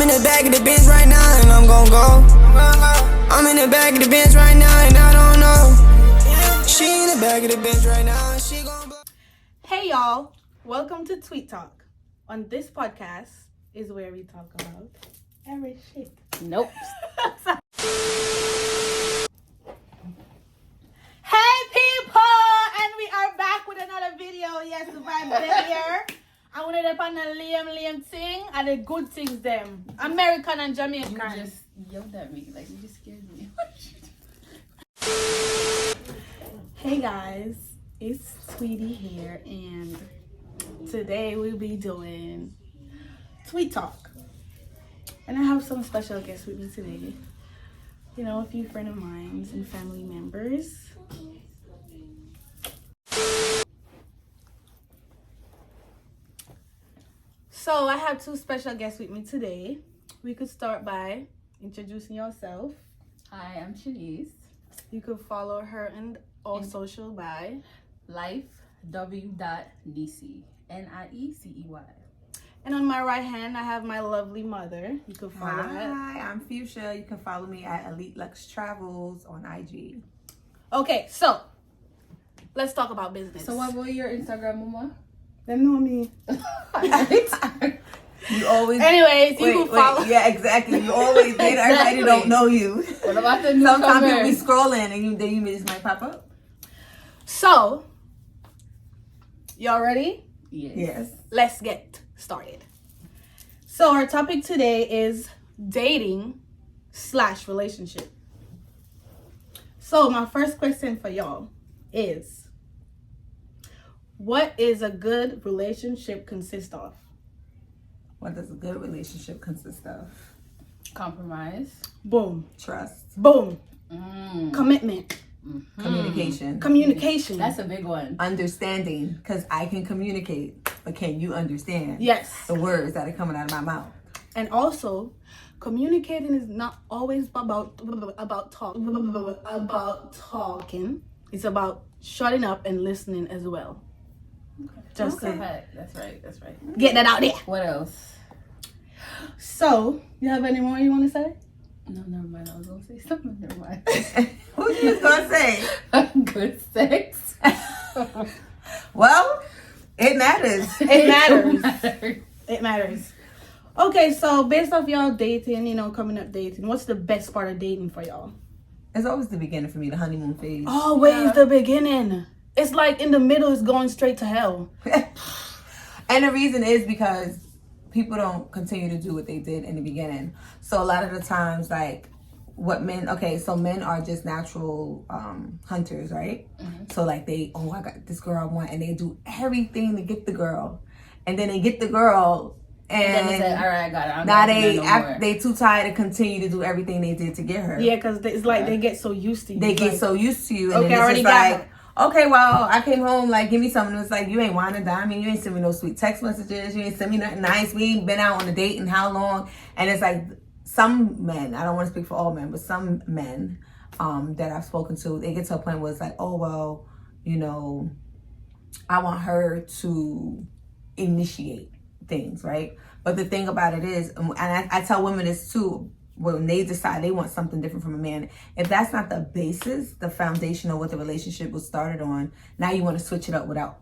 I'm in the back of the Benz right now and I'm gon' go. I'm in the back of the Benz right now and I don't know. She in the back of the Benz right now and she gon' blow. Hey y'all, welcome to Tweet Talk. On this podcast is where we talk about every shit. Nope. Hey people, and we are back with another video. Yes, the vibe here. I wanted to on the Liam thing and the good things them. American and Jamaican. You just yelled at me. Like, you just scared me. Hey guys, it's Tweety here, and today we'll be doing Tweet Talk. And I have some special guests with me today. You know, a few friends of mine and family members. So I have two special guests with me today. We could start by introducing yourself. Hi, I'm Shanice. You could follow her and all social by LifeW.DC. Niecey. And on my right hand, I have my lovely mother. You can follow her. Hi, I'm Fuchsia. You can follow me at Elite Lux Travels on IG. Okay, so let's talk about business. So what was your Instagram, Mama? Them know me. You always. Anyways, you can follow. Yeah, exactly. You always did. Everybody don't know you. What about the Sometimes newcomer? you'll be scrolling and you just might pop up. So, y'all ready? Yes. Let's get started. So our topic today is dating/relationship. So my first question for y'all is, what is a good relationship consist of? What does a good relationship consist of? Compromise. Boom. Trust. Boom. Commitment. Communication. That's a big one. Understanding. Because I can communicate, but can you understand? Yes. The words that are coming out of my mouth. And also, communicating is not always about talking. It's about shutting up and listening as well. Just That's right. That's right. get that out there. What else? So, you have any more you want to say? No, never mind. I was going to say something. Never mind. What you just gonna say? Good sex. Well, it matters. It matters. It matters. Okay, so based off y'all dating, coming up dating, what's the best part of dating for y'all? It's always the beginning for me, the honeymoon phase. Always the beginning. It's like in the middle is going straight to hell. And the reason is because people don't continue to do what they did in the beginning. So a lot of the times, like men are just natural hunters, right? So like I got this girl I want, and they do everything to get the girl. And then they get the girl and then they say, all right, I got it. now they too tired to continue to do everything they did to get her. Yeah, because it's like they get so used to you. They get so used to you, and Okay, then I already it's just got like, okay, well, I came home, like, give me something. It's like, you ain't wine and dime me. You ain't send me no sweet text messages. You ain't send me nothing nice. We ain't been out on a date in how long? And it's like, some men, I don't want to speak for all men, but some men that I've spoken to, they get to a point where it's like, oh, well, I want her to initiate things, right? But the thing about it is, and I tell women this too, when they decide they want something different from a man, if that's not the basis, the foundation of what the relationship was started on, now you want to switch it up without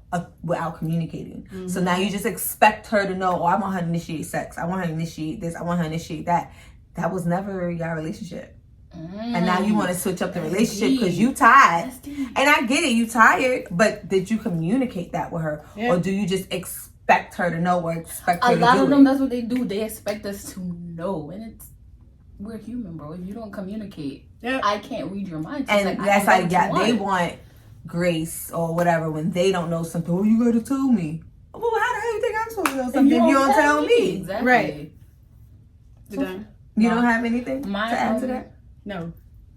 communicating. So now you just expect her to know, oh, I want her to initiate sex. I want her to initiate this. I want her to initiate that. That was never your relationship. And now you want to switch up the relationship because you tired. And I get it, you tired, but did you communicate that with her? Yeah. Or do you just expect her to know or expect her to do it? A lot of them, that's what they do. They expect us to know. And we're human, bro. If you don't communicate, I can't read your mind. And that's like, they want grace or whatever when they don't know something. Oh, you gotta tell me. Well, how the hell you think I'm supposed to know something if you don't tell me? Exactly. Right. You don't have anything to add to that? No.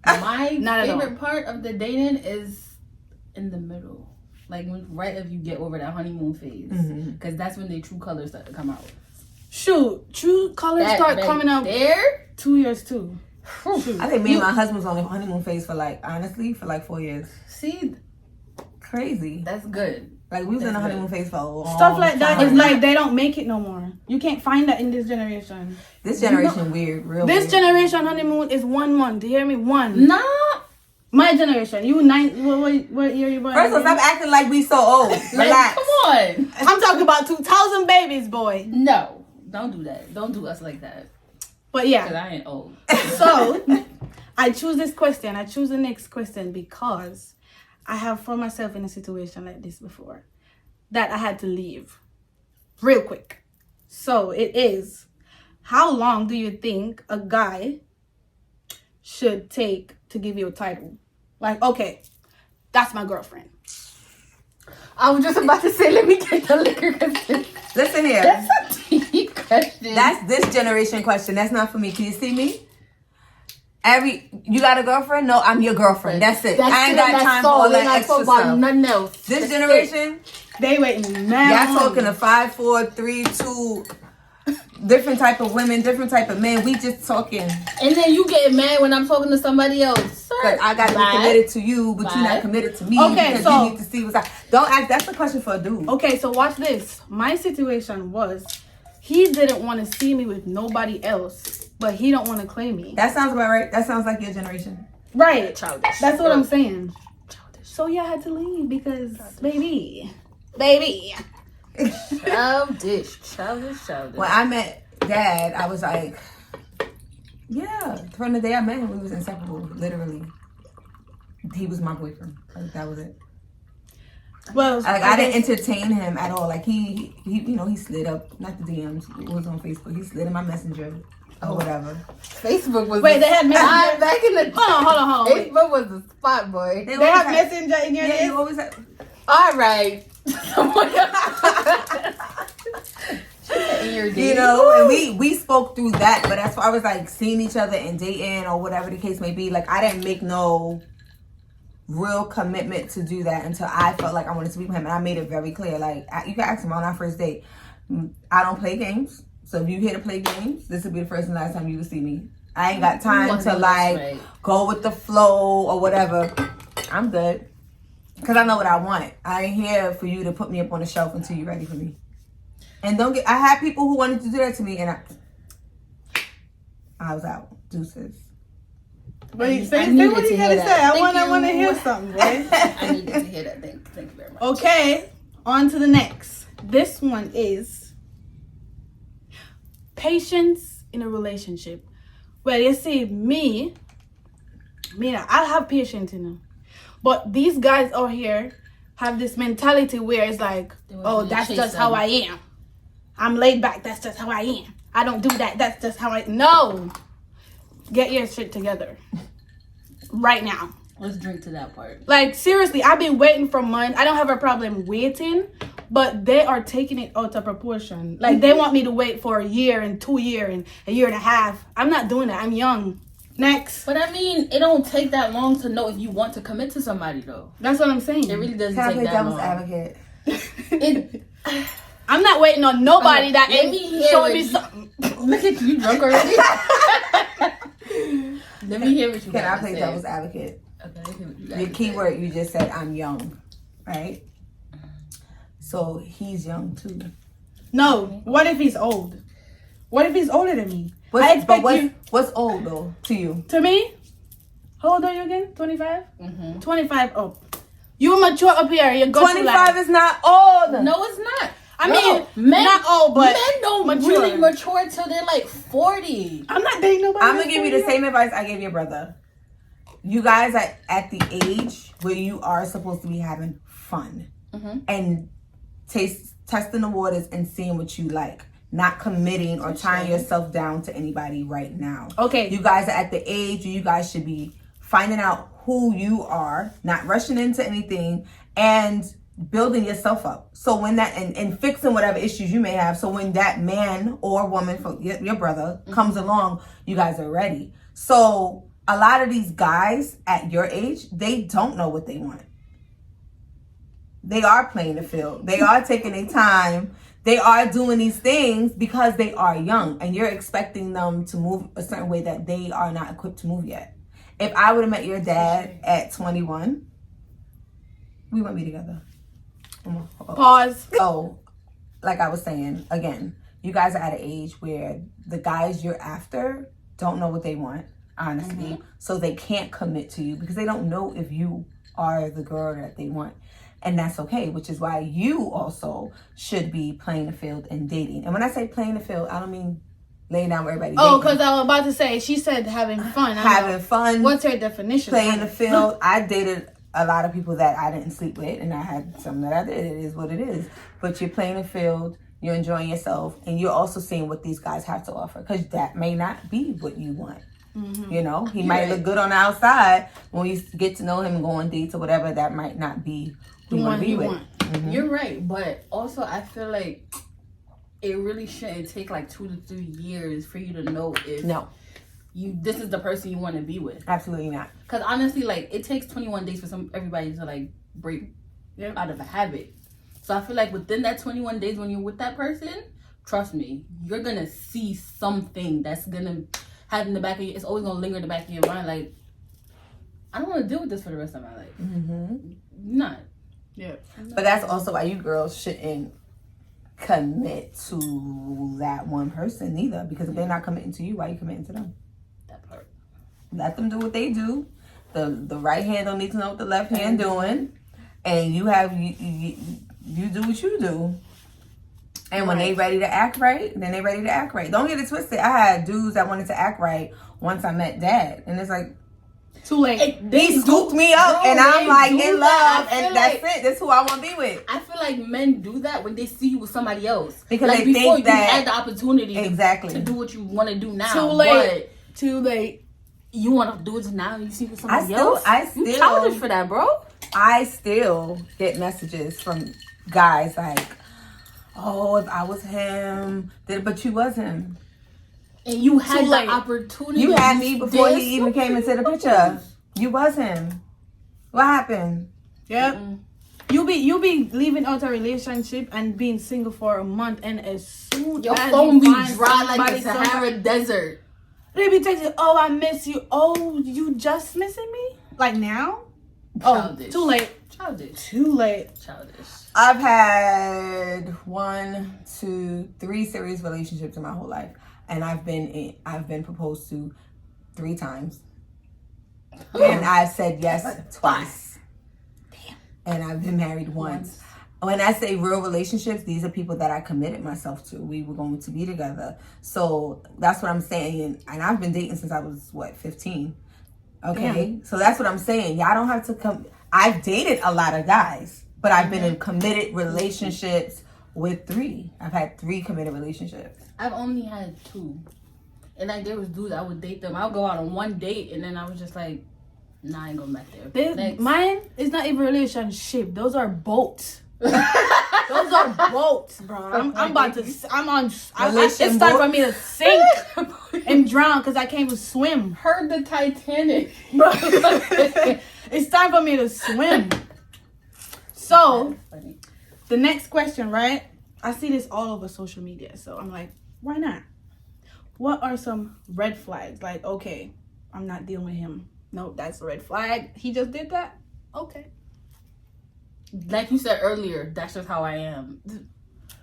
My Not favorite part of the dating is in the middle. Like, right if you get over that honeymoon phase. Because that's when the true colors start to come out. Shoot, true colors start coming out there. 2 years too. Shoot. I think me and my husband was on the honeymoon phase for 4 years. See, Crazy. that's good. Like we was in the honeymoon phase for a long Stuff like that time. is like they don't make it no more. You can't find that in this generation. This generation weird, real This weird. generation honeymoon is 1 month. Do you hear me? One. Nah. My generation. You nine. What year you born? First of all, stop acting like we so old. Like, Relax. come on. I'm talking about 2000 babies, boy. No. Don't do that. Don't do us like that. But Because yeah. I ain't old. So I choose this question. I choose the next question because I have found myself in a situation like this before that I had to leave real quick. So it is, how long do you think a guy should take to give you a title? Like, okay, that's my girlfriend. I was just about to say, let me get the liquor question. Listen here. That's a deep question. That's this generation question. That's not for me. Can you see me? You got a girlfriend? No, I'm your girlfriend. That's it. I ain't got time for all that extra stuff. Nothing else. This generation, They waiting now. y'all talking to 5, 4, 3, 2, different type of women, different type of men. We just talking. And then you get mad when I'm talking to somebody else. Sir, But I got to be bye. committed to you, but you're Bye. not committed to me. Okay, because so- you need to see what's up. Don't ask. That's the question for a dude. Okay, so watch this. My situation was he didn't want to see me with nobody else, but he don't want to claim me. That sounds about right. That sounds like your generation. Right. Childish. That's what I'm saying. So yeah, I had to leave because baby. Childish. When I met Dad, I was like, yeah. From the day I met him, we was inseparable. Literally, he was my boyfriend. Like that was it. Well, Like I didn't entertain him at all. Like he he slid up, not the DMs. It was on Facebook. He slid in my messenger or whatever. Facebook was Wait, they had messenger. back in the Hold on. Wait. Facebook was the spot, boy. They have messenger in your Yeah, name? you always have. All right. In your You know, and we spoke through that. But as far as like seeing each other and dating or whatever the case may be, like I didn't make no real commitment to do that until I felt like I wanted to be with him, and I made it very clear. Like you can ask him on our first date. I don't play games, so if you here to play games, this will be the first and last time you will see me. I ain't got time to like go with the flow or whatever. I'm good because I know what I want. I ain't here for you to put me up on the shelf until you're ready for me. And don't get. I had people who wanted to do that to me, and I was out. Deuces. Wait, I say needed what to you hear gotta that. say. I Thank want to you. hear something, boy. I needed to hear that. Thank you very much. Okay, on to the next. This one is patience in a relationship. Well, you see, me, I have patience in them. But these guys out here have this mentality where it's like, oh, that's just how I am. I'm laid back. That's just how I am. I don't do that. That's just how I... No. Get your shit together. Right now. Let's drink to that part. Like, seriously, I've been waiting for months. I don't have a problem waiting, but they are taking it out of proportion. Like, they want me to wait for a year and 2 years and a year and a half. I'm not doing that. I'm young. Next. But I mean, it don't take that long to know if you want to commit to somebody, though. That's what I'm saying. It really doesn't Can I take play that devil's long. advocate? It, I'm not waiting on nobody that Let ain't me hear showing what me you- something. look at you, drunk already. Let me hear what you Can I got to play say. devil's advocate? Okay, let's hear what you got Your to key say. word you just said, I'm young, right? So he's young too. No. What if he's old? What if he's older than me? I But expect you... what's old though to you? To me? How old are you again? 25? Mm-hmm. 25 up. You mature up here. You go 25 is not old. No, it's not. I No, mean, men, not old, but men don't mature. really mature till they're like 40. I'm not dating nobody. I'm gonna give you the same advice I gave your brother. You guys are at the age where you are supposed to be having fun and testing the waters and seeing what you like, not committing or tying yourself down to anybody right now. Okay. You guys are at the age where you guys should be finding out who you are, not rushing into anything, and building yourself up. So when that and fixing whatever issues you may have, so when that man or woman for your brother comes along, you guys are ready. So a lot of these guys at your age, they don't know what they want. They are playing the field. They are taking their time. They are doing these things because they are young, and you're expecting them to move a certain way that they are not equipped to move yet. If I would have met your dad at 21, we wouldn't be together. Pause. So, like I was saying, again, you guys are at an age where the guys you're after don't know what they want, honestly. So they can't commit to you because they don't know if you are the girl that they want. And that's okay, which is why you also should be playing the field and dating. And when I say playing the field, I don't mean laying down with everybody. Oh, dating. because I was about to say, she said having fun. Having fun. What's her definition? Playing the field. I dated a lot of people that I didn't sleep with, and I had some that I did. It is what it is. But you're playing the field, you're enjoying yourself, and you're also seeing what these guys have to offer, because that may not be what you want. You know, he might look good on the outside. When you get to know him and go on dates or whatever, that might not be who you want to be with. You're right, but also I feel like it really shouldn't take like 2 to 3 years for you to know if this is the person you want to be with. Absolutely not. Because honestly, like, it takes 21 days for everybody to like break out of a habit. So I feel like within that 21 days when you're with that person, trust me, you're gonna see something that's gonna have in the back of you. It's always gonna linger in the back of your mind. Like, I don't want to deal with this for the rest of my life. Not. Yeah. But that's also why you girls shouldn't commit to that one person either, because if they're not committing to you, why are you committing to them? That part. Let them do what they do. The right hand don't need to know what the left hand doing, and you have you do what you do. And when they ready to act right, then they ready to act right. Don't get it twisted. I had dudes that wanted to act right once I met Dad, and it's like, too late. He scooped me up, and I'm like in love, and that's it. That's who I want to be with. I feel like men do that when they see you with somebody else, because like, they before think that you had the opportunity exactly to do what you want to do now. Too late. Too late. You want to do it now? You see with somebody you else? Childish for that, bro. I still get messages from guys like, "Oh, if I was him," but you was him. And you had the opportunity. You had me before he even came into the picture. You was him. What happened? Yep. You be leaving out a relationship and being single for a month, and as soon your as phone you be find dry like the somebody, Sahara Desert. They be texting, "Oh, I miss you. Oh, you just missing me? Like now? Childish. Oh, too late. Childish. Too late. Childish. I've had 1, 2, 3 serious relationships in my whole life, and I've been proposed to 3 times, and I've said yes twice. Damn. And I've been married once. When I say real relationships, these are people that I committed myself to. We were going to be together. So that's what I'm saying. And I've been dating since I was, 15? Okay? So that's what I'm saying. Y'all don't have to come. I've dated a lot of guys, but I've been in committed relationships with 3. I've had 3 committed relationships. I've only had 2. And like, there was dudes, I would date them. I would go out on one date, and then I was just like, nah, I ain't going back there. Mine is not even a relationship. Those are boats. Those are boats, bro. I'm about to. I'm on. It's time for me to sink and drown because I can't even swim. Heard the Titanic, bro. It's time for me to swim. So, the next question, right? I see this all over social media, so I'm like, why not? What are some red flags? Like, okay, I'm not dealing with him. No, that's a red flag. He just did that. Okay. Like you said earlier, that's just how I am.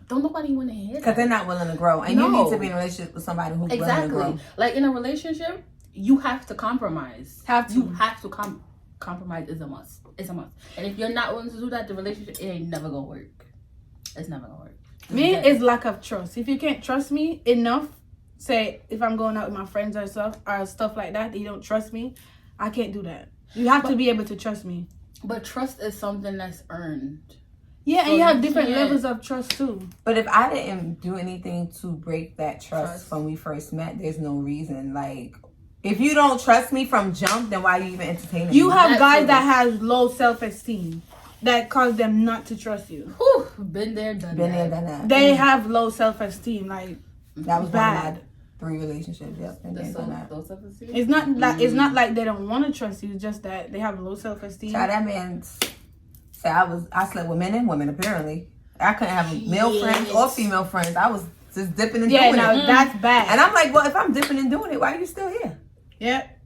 Don't nobody want to hear that. Because they're not willing to grow. And you need to be in a relationship with somebody who's willing to grow. Like, in a relationship, you have to compromise. You have to compromise is a must. It's a must. And if you're not willing to do that, the relationship, it ain't never going to work. It's never going to work. Me, it's lack of trust. If you can't trust me enough, say, if I'm going out with my friends or stuff like that, you don't trust me, I can't do that. You have to be able to trust me. But trust is something that's earned. Yeah, and you have different levels of trust too. But if I didn't do anything to break that trust when we first met, there's no reason. Like, if you don't trust me from jump, then why are you even entertaining me? You have guys that have low self-esteem that cause them not to trust you. Whew, been there, done that. They have low self-esteem. Like, that was bad. 3 relationships. Yep. It's not like they don't want to trust you. It's just that they have low self-esteem. Child, that man said I slept with men and women. Apparently, I couldn't have male friends or female friends. I was just dipping and doing it. Yeah, no, that's bad. And I'm like, well, if I'm dipping and doing it, why are you still here? Yep.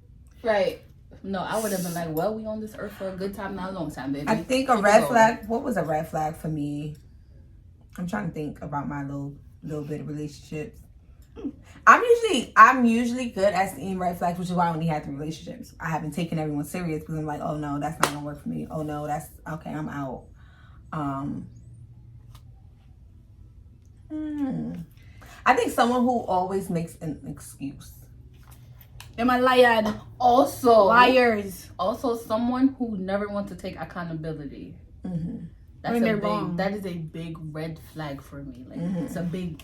Right. No, I would have been like, well, we on this earth for a good time, not a long time, baby. I think a red flag. What was a red flag for me? I'm trying to think about my little bit of relationships. I'm usually good at seeing red flags, which is why I only had 3 relationships. I haven't taken everyone serious because I'm like, oh no, that's not gonna work for me. Oh no, that's okay. I'm out. I think someone who always makes an excuse. Am I liar? Also, Liars. Also, someone who never wants to take accountability. Mm-hmm. That's When a they're big. wrong. That is a big red flag for me. Like it's a big.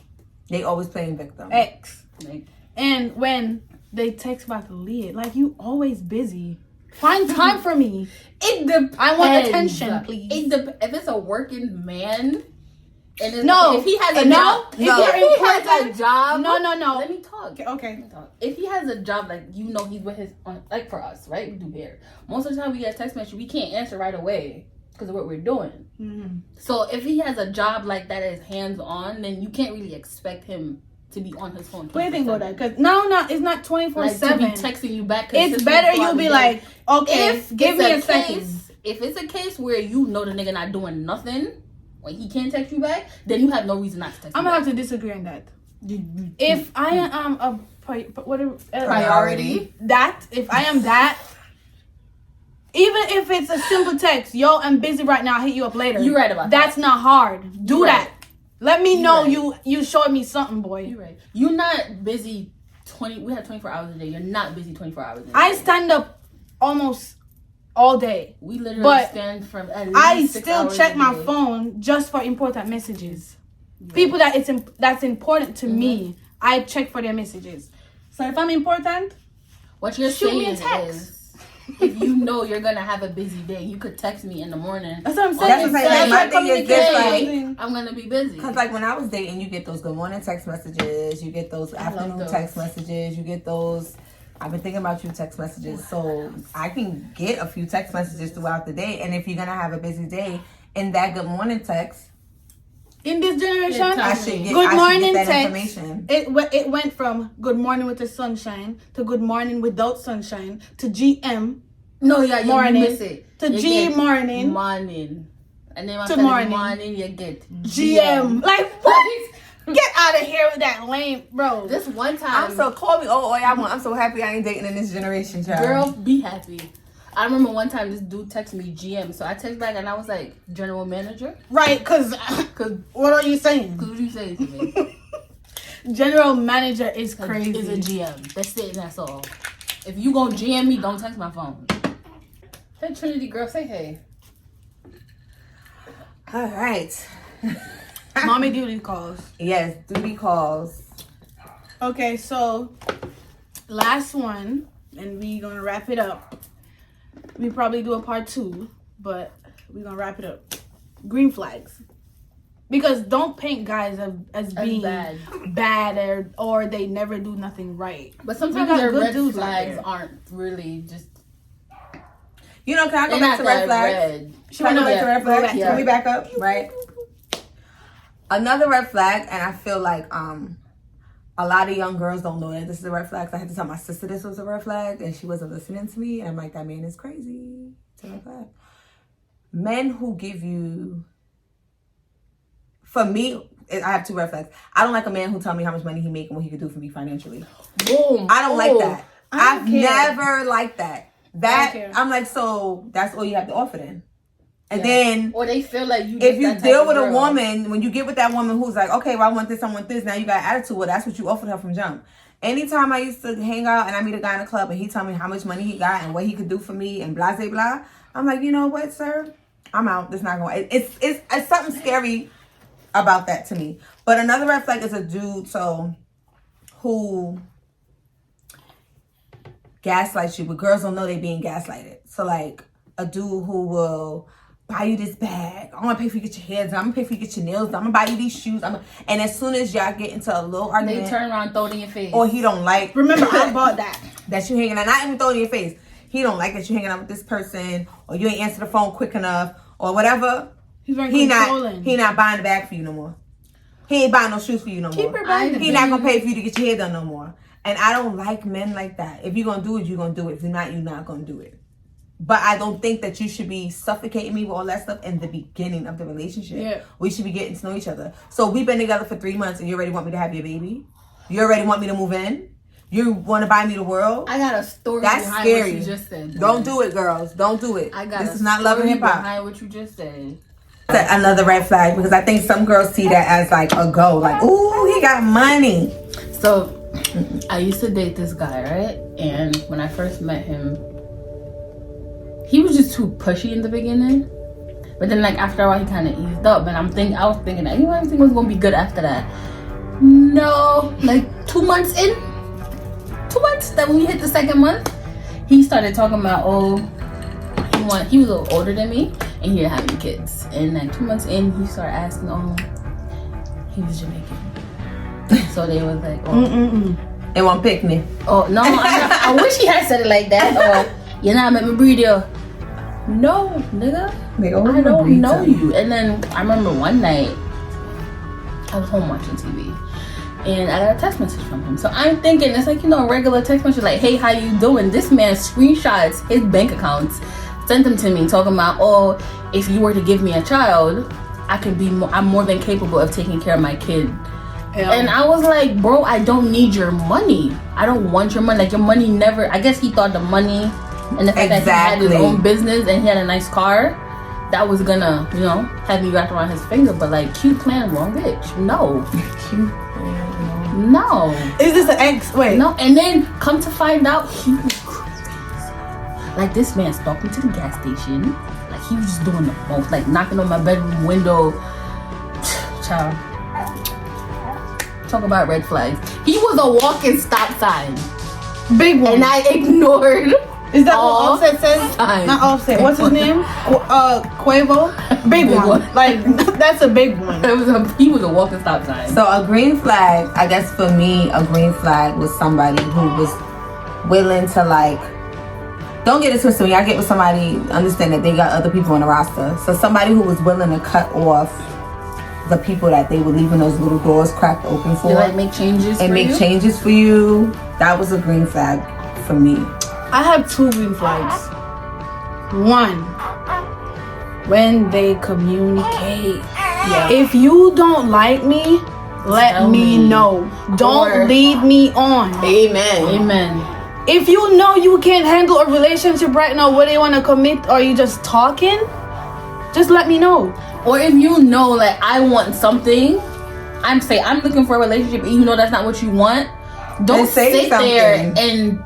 They always playing victim. X. Like, And when they text back Leah, like, you always busy. Find time for me. it depends. I want attention, please. If it's a working man, and it's, No. if he has a No. job, If if you're he has important- a job, No. Let me talk. Okay. If he has a job, like, you know, he's with his, like for us, right? We do hair. Most of the time we get a text message, we can't answer right away because of what we're doing. Mm-hmm. So if he has a job like that is hands on, then you can't really expect him to be on his phone. What do you think about that? Because no, it's not 24/7. Like, to be texting you back. It's better you be like, okay, if give me a it's second. case, if it's a case where you know the nigga not doing nothing, when he can't text you back, then you have no reason not to text. I'm you gonna back. have to disagree on that. If I am a Priority. if I am that, even if it's a simple text, yo, I'm busy right now, I'll hit you up later. You're right about That's not hard. Do You're that. right. Let me know You're you showed me something, boy. You're right. You're not busy 20. We have 24 hours a day. You're not busy 24 hours a day. I stand up almost all day. We literally but stand from at least I 6 still hours check a my day. phone just for important messages. People that that's important to me, I check for their messages. So if I'm important, What you're shoot me a saying text. is, if you know you're gonna have a busy day, you could text me in the morning. that's what I'm That's saying. what I'm saying. That's My thing is this, communication. I'm gonna be busy. Because, like, when I was dating, you get those good morning text messages, you get those I love afternoon those. text messages, you get those I've been thinking about you text messages. So I can get a few text messages throughout the day. And if you're going to have a busy day, in that good morning text, In this generation, I should get, good I should morning get that text. information. It went from good morning with the sunshine to good morning without sunshine to GM No, yeah, you morning miss it. to You G get morning morning. And then To after morning. the morning, you get GM. Like, what? Get out of here with that lame, bro. This one time, I'm so, call me, I'm so happy I ain't dating in this generation, child. girl, be happy. I remember one time this dude texted me GM, so I text back and I was like, general manager? Right, cause what are you saying? Cause what you saying to me? General manager is Like, crazy. Is a GM. That's it, and that's all. If you gon' GM me, don't text my phone. Hey Trinity girl, say hey. All right. Mommy duty calls. Yes, duty calls. Okay, so last one, and we gonna wrap it up. We probably do a part 2, but we gonna wrap it up. Green flags, because don't paint guys as being bad or they never do nothing right. But We sometimes got their good red dudes out flags there. aren't really just. You know, can I go They're back not to red that flags? red. Can I go back to red flags? back, Can we back up? Right. Another red flag, and I feel like a lot of young girls don't know that this is a red flag. So I had to tell my sister this was a red flag, and she wasn't listening to me. And I'm like, that man is crazy. It's a red flag. Men who give you, for me, I have 2 red flags. I don't like a man who tell me how much money he make and what he could do for me financially. Boom. I don't like that. I don't I've care. never liked that. That care. I'm like, so that's all you have to offer then. And Yeah. then Or they feel like you. if just you that type deal of with a girl. woman, when you get with that woman who's like, okay, well, I want this, now you got attitude. Well, that's what you offered her from jump. Anytime I used to hang out and I meet a guy in a club and he tell me how much money he got and what he could do for me and blah, blah, blah, I'm like, you know what, sir? I'm out. It's not going. It's something scary about that to me. But another red flag is a dude who gaslights you, but girls don't know they being gaslighted. So like a dude who will buy you this bag. I'm gonna pay for you to get your hair done. I'm gonna pay for you to get your nails done. I'm gonna buy you these shoes. And as soon as y'all get into a little They argument, turn around, throw it in your face. or he don't like, Remember, I bought that. that you hanging out, not even throw it in your face. He don't like that you hanging out with this person, or you ain't answer the phone quick enough, or whatever. He's very He controlling. not buying the bag for you no more. He ain't buying no shoes for you no more. Keep her bag. He not gonna pay for you to get your hair done no more. And I don't like men like that. If you're gonna do it, you're gonna do it. If you're not gonna do it. But I don't think that you should be suffocating me with all that stuff in the beginning of the relationship. Yeah. We should be getting to know each other. So we've been together for 3 months and you already want me to have your baby? You already want me to move in? You want to buy me the world? I got a story That's behind scary. what you just said. Don't do it, girls. Don't do it. This is not love and hip hop. Behind what you just said. Another red flag, because I think some girls see that as like a go. Like, ooh, he got money. So, I used to date this guy, right? And when I first met him, he was just too pushy in the beginning. But then, like, after a while, he kind of eased up. And I was thinking that, everything was going to be good after that. No. Like, 2 months in, 2 months, that when we hit the second month, he started talking about, he was a little older than me, and he didn't have any kids. And like 2 months in, he started asking, he was Jamaican. So they was like, They want picnic. Oh, no, I wish he had said it like that. Or, you're not meant to breed you. No, nigga. I don't know you. And then I remember one night, I was home watching TV. And I got a text message from him. So I'm thinking, it's like, a regular text message, like, hey, how you doing? This man screenshots his bank accounts, sent them to me, talking about, if you were to give me a child, I'm more than capable of taking care of my kid. Yeah. And I was like, bro, I don't need your money. I don't want your money. Like, your money never, I guess he thought the money and the fact that he had his own business and he had a nice car, that was gonna, have me wrapped around his finger. But like, cute plan, wrong bitch. No. Cute plan. No. Is this an ex? Wait. No. And then come to find out, he was crazy. Like, this man stalked me to the gas station. Like, he was just doing the most, like knocking on my bedroom window. Child. Talk about red flags. He was a walking stop sign. Big one. And I ignored. Is that what Offset says? Not Offset. What's his name? Quavo. Big one. Like, that's a big one. He was a walking stop sign. So a green flag, I guess for me, a green flag was somebody who was willing to like, don't get it twisted. When y'all get with somebody, understand that they got other people on the roster. So somebody who was willing to cut off the people that they were leaving those little doors cracked open for. They like make changes and make changes for you. That was a green flag for me. I have 2 green flags. One, when they communicate. Yeah. If you don't like me, let me know. Don't lead me on. Amen. If you know you can't handle a relationship right now, where they want to commit, or you just talking, just let me know. Or if you know, like, I want something, I'm looking for a relationship, and you know that's not what you want, don't sit there and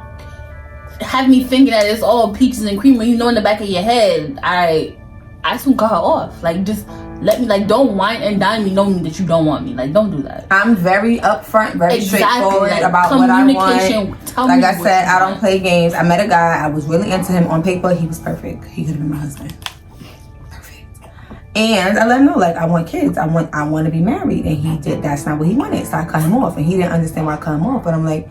have me thinking that it's all peaches and cream when you know in the back of your head, I soon cut her off. Like, just let me, like, don't whine and dine me knowing that you don't want me. Like, don't do that. I'm very upfront, very straightforward about what I want. Like I said, I don't play games. I met a guy, I was really into him. On paper, he was perfect. He could have been my husband. And I let him know, like, I want kids. I want to be married. And he did. That's not what he wanted. So I cut him off. And he didn't understand why I cut him off. But I'm like,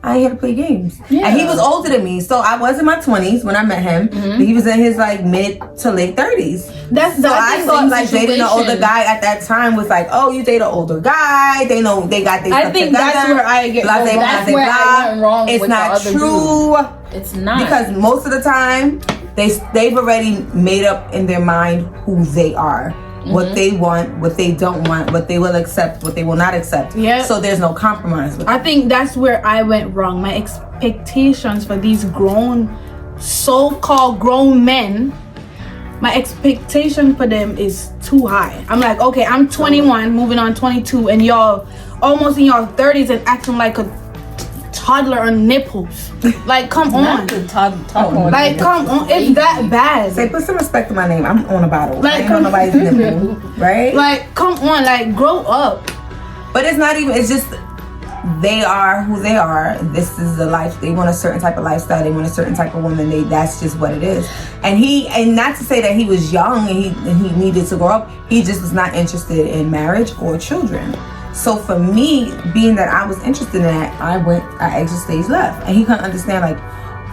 I ain't here to play games. Yeah. And he was older than me. So I was in my 20s when I met him. But he was in his, like, mid to late 30s. So I thought, like, dating an older guy at that time was like, oh, you date an older guy. They know they got their stuff together. That's where I get wrong. That's where I went wrong with the other dude. It's not true. It's not. Because most of the time, they've already made up in their mind who they are. What they want, what they don't want, what they will accept, what they will not accept. Yeah. So there's no compromise with I think that's where I went wrong. My expectations for these so-called grown men, my expectation for them is too high. I'm like, okay, I'm 21, moving on 22, and y'all almost in your 30s and acting like a toddler on nipples. Like, come on. Like, come on. It's that bad. Say, put some respect to my name. I'm on a bottle. Like, I ain't on nobody's nipple, right? Like, come on. Like, grow up. But it's not even, it's just, they are who they are. This is the life. They want a certain type of lifestyle. They want a certain type of woman. That's just what it is. And not to say that he was young and he needed to grow up. He just was not interested in marriage or children. So for me, being that I was interested in that, I exit stage left. And he couldn't understand, like,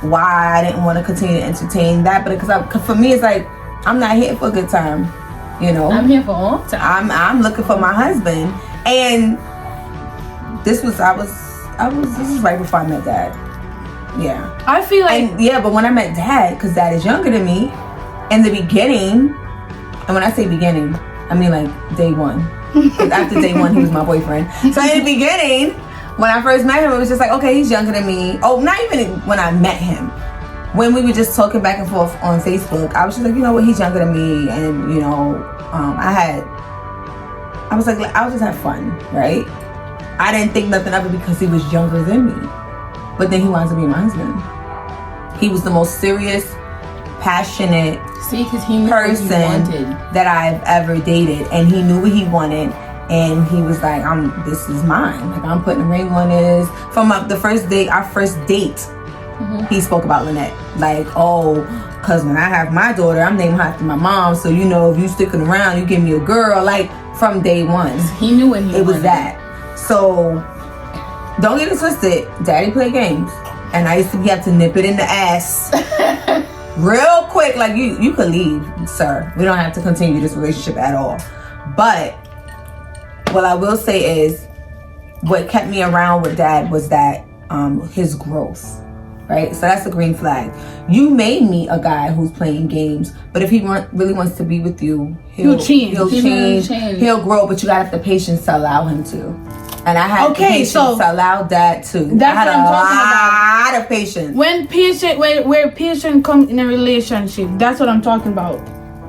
why I didn't want to continue to entertain that. But because for me, it's like, I'm not here for a good time, I'm here for all time. I'm looking for my husband. And I was This is right before I met Dad. Yeah. I feel like But when I met Dad, because Dad is younger than me, in the beginning, and when I say beginning, I mean like day one. Because after day one, he was my boyfriend. So in the beginning, when I first met him, it was just like, okay, he's younger than me. Oh, not even when I met him. When we were just talking back and forth on Facebook, I was just like, you know what, he's younger than me, and you know, I was just have fun, right? I didn't think nothing of it because he was younger than me. But then he wanted to be my husband. He was the most serious, passionate person that I've ever dated, and he knew what he wanted, and he was like, this is mine. Like, I'm putting a ring on this. From the first date, our first date, he spoke about Lynette. Like, because when I have my daughter, I'm naming her after my mom, so you know, if you sticking around, you give me a girl. Like, from day one. He knew what he wanted. It was that. So, don't get it twisted. Daddy played games. And I used to have to nip it in the ass real quick. Like, you could leave, sir. We don't have to continue this relationship at all. But what I will say is, what kept me around with Dad was that his growth. Right? So that's a green flag. You may meet a guy who's playing games, but if he really wants to be with you, he'll change. He'll grow, but you gotta have the patience to allow him to. And I had the patience to allow that too. That's I had what I'm talking about. a lot of patience. When where patience comes in a relationship, that's what I'm talking about.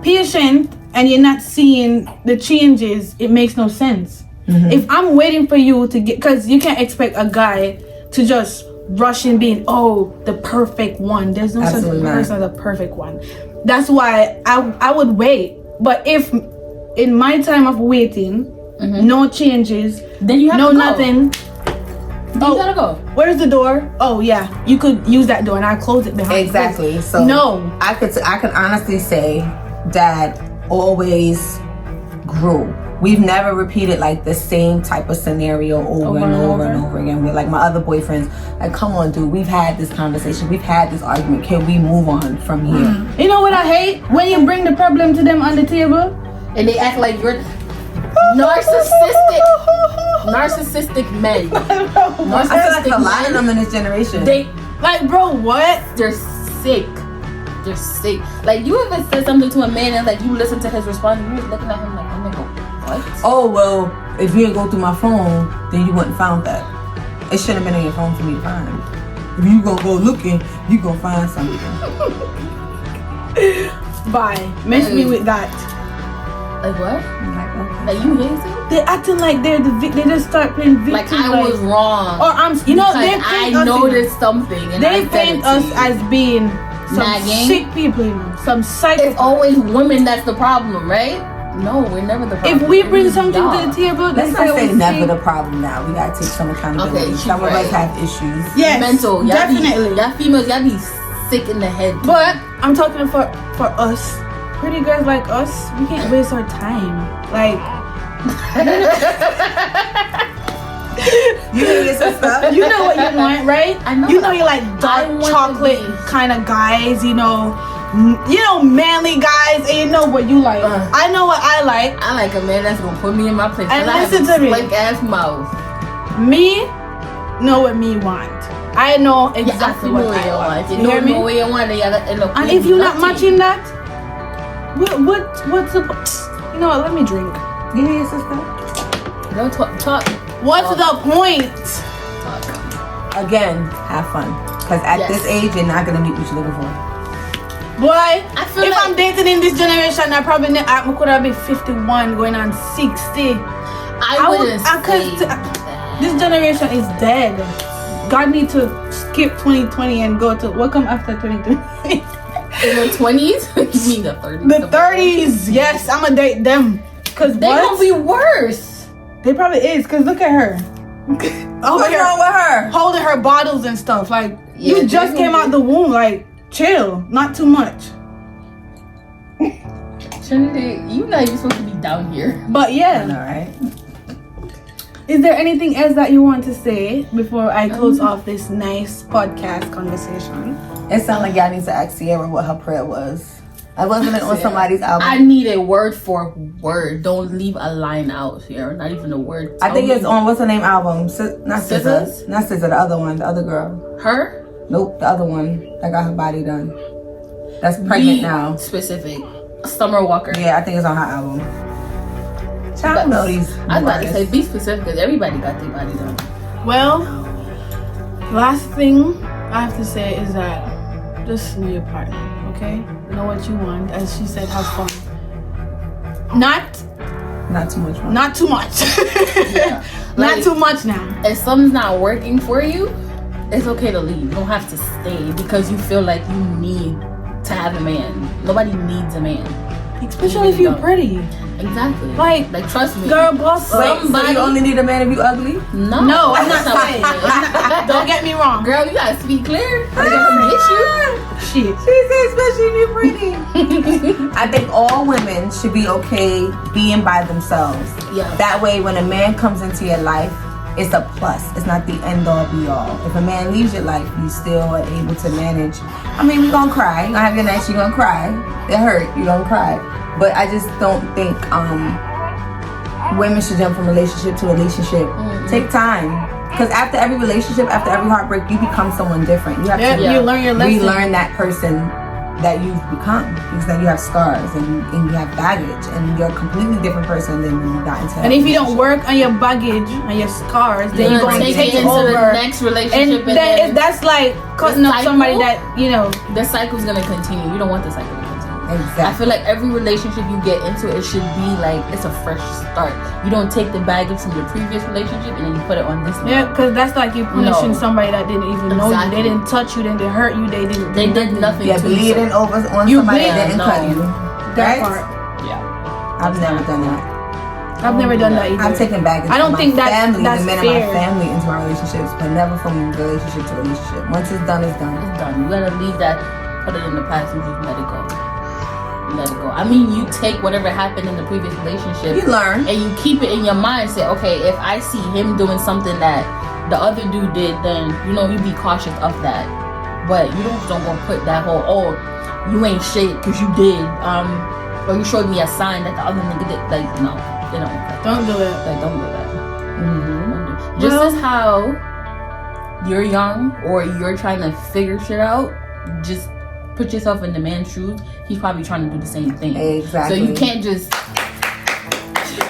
Patient, and you're not seeing the changes, it makes no sense. If I'm waiting for you to get, because you can't expect a guy to just rush in being the perfect one. There's no such person as a perfect one. That's why I would wait. But if in my time of waiting, no changes, then you have to go. nothing. You gotta go. Where's the door? Oh yeah, you could use that door, and I close it behind. Exactly. So I could honestly say Dad always grew. We've never repeated like the same type of scenario over and over again with like my other boyfriends. Like, come on, dude, we've had this conversation, we've had this argument. Can we move on from here? You know what I hate? When you bring the problem to them on the table, and they act like you're narcissistic men. I feel like a lot of them in this generation. They like, bro, what? They're sick. They're sick. Like, you ever said something to a man and like you listen to his response and you're looking at him like, oh my god. What? Oh, well, if you didn't go through my phone, then you wouldn't found that. It shouldn't have been on your phone for me to find. If you gonna go looking, you gonna find something. Bye. Mess me with that. Like what? Like you lazy? They're acting like they're they just start playing victim. Like I was wrong. Or I noticed something. And they paint us as being some nagging. sick people, you know, some psychopaths. It's always women that's the problem, right? No, we're never the problem. If we bring something to the table, let's not say never the problem now. We gotta take some accountability. Okay, some of us have issues. Yes, mental. Definitely. Y'all females, y'all be sick in the head. But I'm talking for us. Pretty girls like us, we can't waste our time. Like, you know your sister. You know what you want, right? I know. You know you like dark chocolate kind of guys. You know, manly guys, and you know what you like. I know what I like. I like a man that's gonna put me in my place. And listen to me. Slick ass mouth. Me know what me want. I know exactly what I want. You hear me? Know what you want, and if you're not matching that, what's the? You know what? Let me drink. You hear your sister? No talk. What's the point? Again, have fun. Because at this age, you're not gonna meet what you're looking for. Boy, if I'm dating in this generation, I could have been 51, going on 60. I wouldn't say this generation is dead. God need to skip 2020 and go to what come after 2020. In the 20s? You mean the 30s? The 30s, yes, I'ma date them. Cause they gonna be worse. They probably is, cause look at her. What's wrong with her? Holding her bottles and stuff. Like, you just came out the womb. Like, chill, not too much. Trinity, you're not even supposed to be down here. But yeah. I know, right? Is there anything else that you want to say before I close off this nice podcast conversation? It sounds like y'all need to ask Sierra what her prayer was. I wasn't on somebody's album. I need a word for word. Don't leave a line out here. Not even a word. I think it's on what's her name album? Not Scissors? SZA. Not SZA. The other one. The other girl. Her? Nope. The other one that got her body done. That's pregnant now. Specific. Summer Walker. Yeah, I think it's on her album. Child know these. I was about to say be specific because everybody got their body done. Well, last thing I have to say is that just know your partner, okay? Know what you want. As she said, have fun. Not too much. Not too much. Yeah. Not too much now. If something's not working for you, it's okay to leave. You don't have to stay because you feel like you need to have a man. Nobody needs a man. Especially if you're pretty. Exactly. Like trust me. Girl, boss. Somebody. So you only need a man if you ugly? No, I'm not saying. Don't get me wrong. Girl, you gotta speak clear. I gotta get you. Shit. She said, especially if you're pretty. I think all women should be okay being by themselves. Yeah. That way, when a man comes into your life, it's a plus. It's not the end all be all. If a man leaves your life, you still are able to manage. I mean, we're gonna cry. You're gonna have your nights, you're gonna cry. It hurt, you're gonna cry. But I just don't think women should jump from relationship to relationship. Mm-hmm. Take time. Because after every relationship, after every heartbreak, you become someone different. You have to you learn your lesson. relearn that person that you've become. Because then you have scars and you have baggage. And you're a completely different person than when you got into that And if you don't relationship. work on your baggage, on your scars, then You're you're going to take take it into over. the next relationship, And then that's like cutting the up somebody cycle? that, you know. the cycle's gonna continue. You don't want the cycle to continue. Exactly. I feel like every relationship you get into, it should be like it's a fresh start. You don't take the baggage from your previous relationship and then you put it on this one. Yeah, because that's like you punishing No. somebody that didn't even know you. Exactly. They didn't touch you, they didn't hurt you, they didn't. They did nothing Yeah, to you. bleeding over on You somebody bleed. that didn't No. cut you. That Right? part. Yeah. I've never done that. I've never done that either. I've taken baggage I don't from think my that's- family, that's the men fair. of my family into my relationships, but never from relationship to relationship. Once it's done, it's done. It's done. You gotta leave that, put it in the past and just let it go. Let it go. I mean, you take whatever happened in the previous relationship You learn. and you keep it in your mind. Say, okay, if I see him doing something that the other dude did, then you be cautious of that. But you don't go put that whole you ain't shit because you did or you showed me a sign that the other nigga did. Like no, they don't. Don't do it. Like don't do that. Mm-hmm. Just Well- as how you're young or you're trying to figure shit out, just put yourself in the man's shoes. He's probably trying to do the same thing. Exactly. So you can't just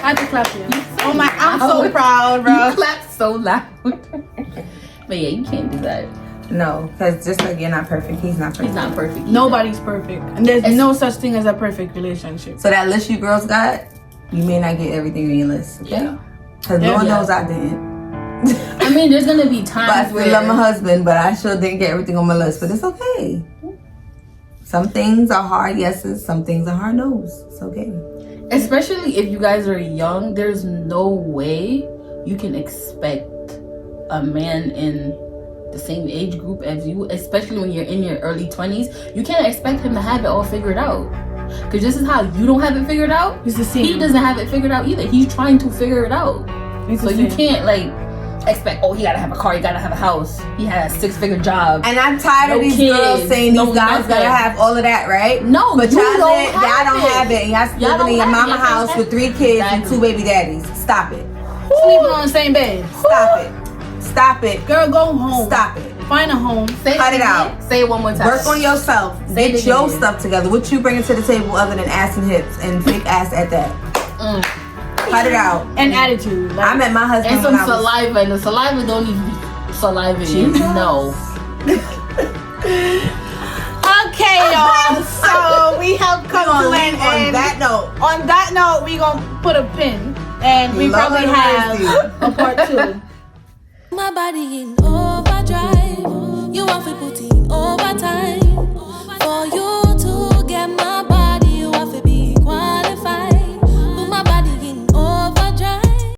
I have to clap you. Oh my, I'm so proud, bro. you clap so loud. But yeah, you can't do that. No, because just like you're not perfect, he's not perfect. He's not perfect either. Nobody's perfect. And there's no such thing as a perfect relationship. So that list you girls got, you may not get everything on your list, okay? Yeah. Because Yeah. Lord Yeah. knows I didn't. I mean, there's gonna be But I times still where love my husband, but I sure didn't get everything on my list. But it's okay. Some things are hard yeses, some things are hard no's. It's okay. especially if you guys are young, there's no way you can expect a man in the same age group as you, especially when you're in your early 20s. You can't expect him to have it all figured out. Because this is how you don't have it figured out. It's the same. He doesn't have it figured out either. He's trying to figure it out. It's So the you same. can't like expect, oh, he gotta have a car, he gotta have a house, he has a 6-figure job. And I'm tired No of these kids, girls saying no these guys nothing. gotta have all of that, right? No, But you y'all don't don't have it. Y'all Y'all living in your don't have- mama y'all house don't with 3 kids and 2 baby daddies. Stop it. Sleeping on the same bed. Stop it. Stop it. Girl, go home. Stop it. Find a home. Say Cut it again. out. Say it one more time. Work on yourself. Say Get it your again. stuff together. What you bringing to the table other than ass and hips and fake ass at that? Cut it out. And attitude. Like, I met my husband And some when I was saliva, and the saliva don't even be saliva. Jesus. No. okay, y'all. So we have come to an on end. that note. On that note, we gonna put a pin, and we Lord probably have have mercy. a part 2. My body in